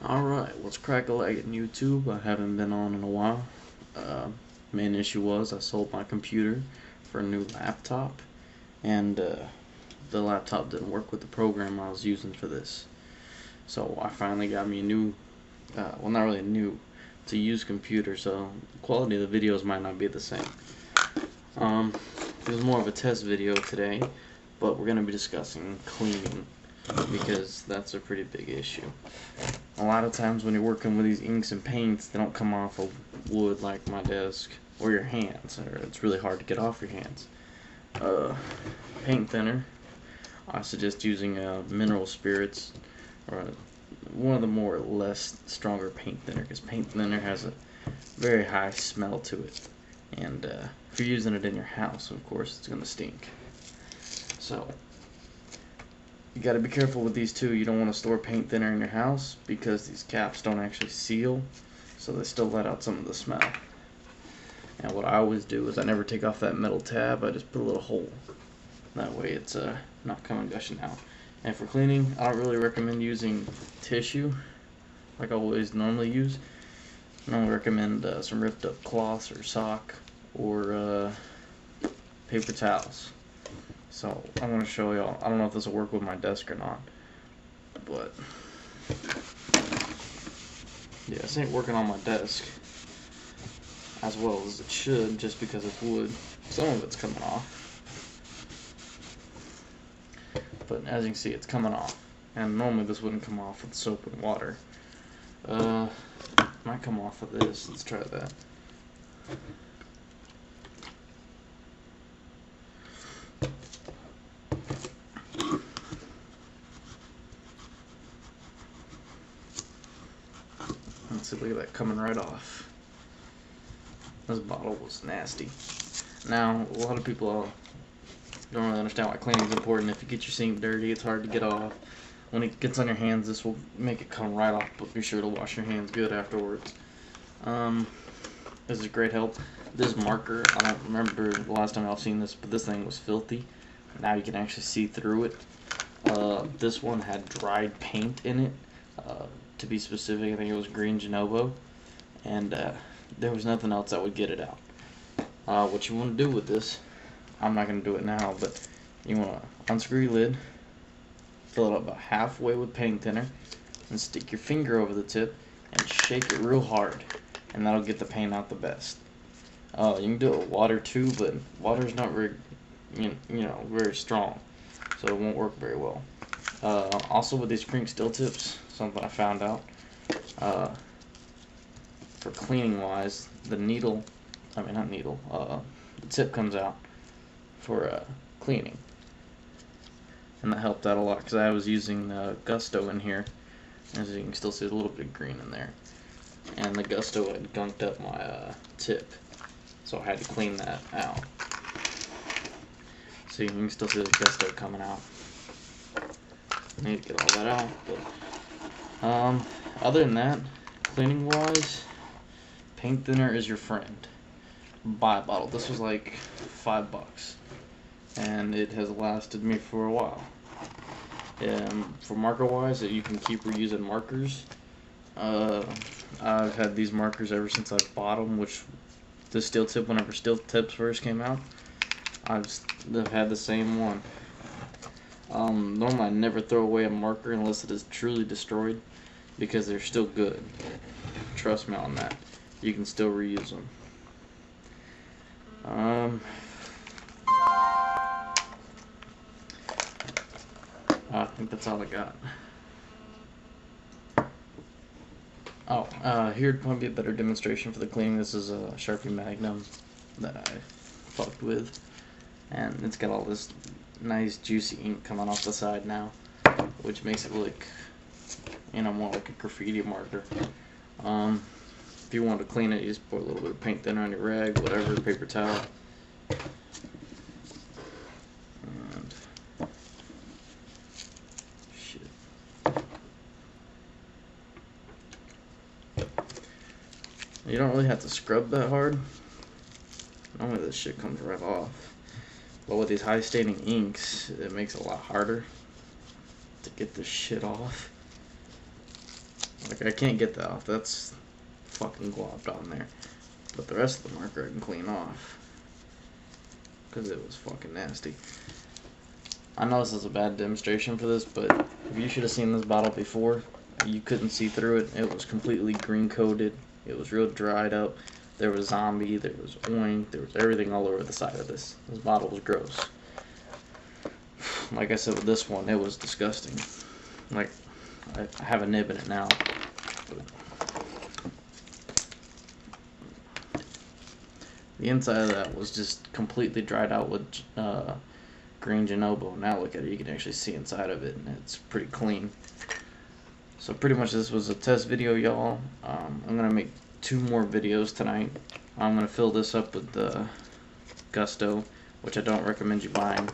Alright, what's crack-a-lagging YouTube? I haven't been on in a while. Main issue was I sold my computer for a new laptop, and the laptop didn't work with the program I was using for this. So I finally got me a new, well, not really a new, it's a used computer, so the quality of the videos might not be the same. It was more of a test video today, but we're going to be discussing cleaning, because that's a pretty big issue. A lot of times when you're working with these inks and paints, they don't come off of wood like my desk or your hands, or it's really hard to get off your hands. Paint thinner, I suggest using mineral spirits or one of the more or less stronger paint thinner, because paint thinner has a very high smell to it, and if you're using it in your house, of course it's going to stink. So you got to be careful with these too. You don't want to store paint thinner in your house because these caps don't actually seal, so they still let out some of the smell. And what I always do is I never take off that metal tab. I just put a little hole. That way it's not coming gushing out. And for cleaning, I don't really recommend using tissue like I always normally use. I normally recommend some ripped up cloths or sock or paper towels. So I'm going to show y'all. I don't know if this will work with my desk or not, but yeah, this ain't working on my desk as well as it should, just because it's wood. Some of it's coming off, but as you can see, it's coming off, and normally this wouldn't come off with soap and water. Might come off with this. Let's try that. Let's see, look at that coming right off. This bottle was nasty. Now, a lot of people don't really understand why cleaning is important. If you get your sink dirty, it's hard to get off. When it gets on your hands, this will make it come right off, but be sure to wash your hands good afterwards. This is great help. This marker, I don't remember the last time I've seen this, but this thing was filthy. Now you can actually see through it. This one had dried paint in it. To be specific, I think it was green Genovo, and there was nothing else that would get it out. What you want to do with this, I'm not going to do it now, but you want to unscrew your lid, fill it up about halfway with paint thinner, and stick your finger over the tip and shake it real hard, and that'll get the paint out the best. You can do it with water too, but water's not very, very strong, so it won't work very well. Also with these Krink Steel Tips, something I found out, for cleaning wise, the tip comes out for cleaning, and that helped out a lot, because I was using Gusto in here. As you can still see a little bit of green in there, and the Gusto had gunked up my tip, so I had to clean that out. So you can still see the Gusto coming out. I need to get all that out, but other than that, cleaning wise, paint thinner is your friend. Buy a bottle. This was like $5, and it has lasted me for a while. For marker wise, you can keep reusing markers. I've had these markers ever since I bought them, which the steel tip, whenever steel tips first came out, I've had the same one. Normally I never throw away a marker unless it is truly destroyed, because they're still good. Trust me on that. You can still reuse them. I think that's all I got. Here'd probably be a better demonstration for the cleaning. This is a Sharpie Magnum that I fucked with, and it's got all this nice juicy ink coming off the side now, which makes it look, more like a graffiti marker. If you want to clean it, you just pour a little bit of paint thinner on your rag, whatever, paper towel. And shit. You don't really have to scrub that hard. Normally this shit comes right off. But with these high staining inks, it makes it a lot harder to get this shit off. Like Like, I can't get that off. That's fucking globbed on there. But the rest of the marker I can clean off. Because it was fucking nasty. I know this is a bad demonstration for this, but if you should have seen this bottle before, you couldn't see through it. It was completely green coated. It was real dried up. There was zombie, there was oink, there was everything all over the side of this. This bottle was gross. Like I said with this one, it was disgusting. Like, I have a nib in it now. The inside of that was just completely dried out with green Janobo. Now look at it, you can actually see inside of it, and it's pretty clean. So pretty much this was a test video, y'all. I'm going to make 2 more videos tonight. I'm going to fill this up with the Gusto, which I don't recommend you buying.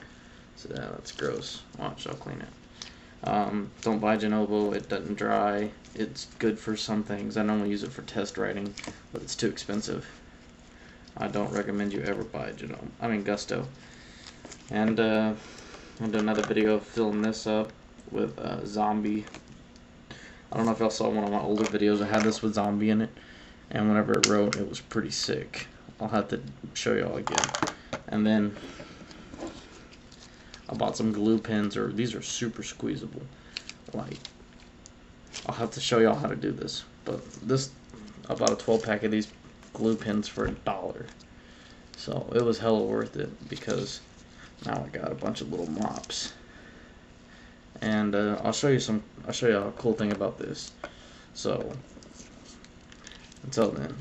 So that's gross. Watch, I'll clean it. Don't buy Janobo, it doesn't dry. It's good for some things. I normally use it for test writing, but it's too expensive. I don't recommend you ever buy Gusto. And I'll do another video of filling this up with Zombie. I don't know if y'all saw one of my older videos. I had this with Zombie in it, and whenever it wrote, it was pretty sick. I'll have to show y'all again. And then I bought some glue pens, or these are super squeezable. Like, I'll have to show y'all how to do this. But this, I bought a 12-pack of these glue pens for $1. So it was hella worth it, because now I got a bunch of little mops. And I'll show you a cool thing about this. So until then.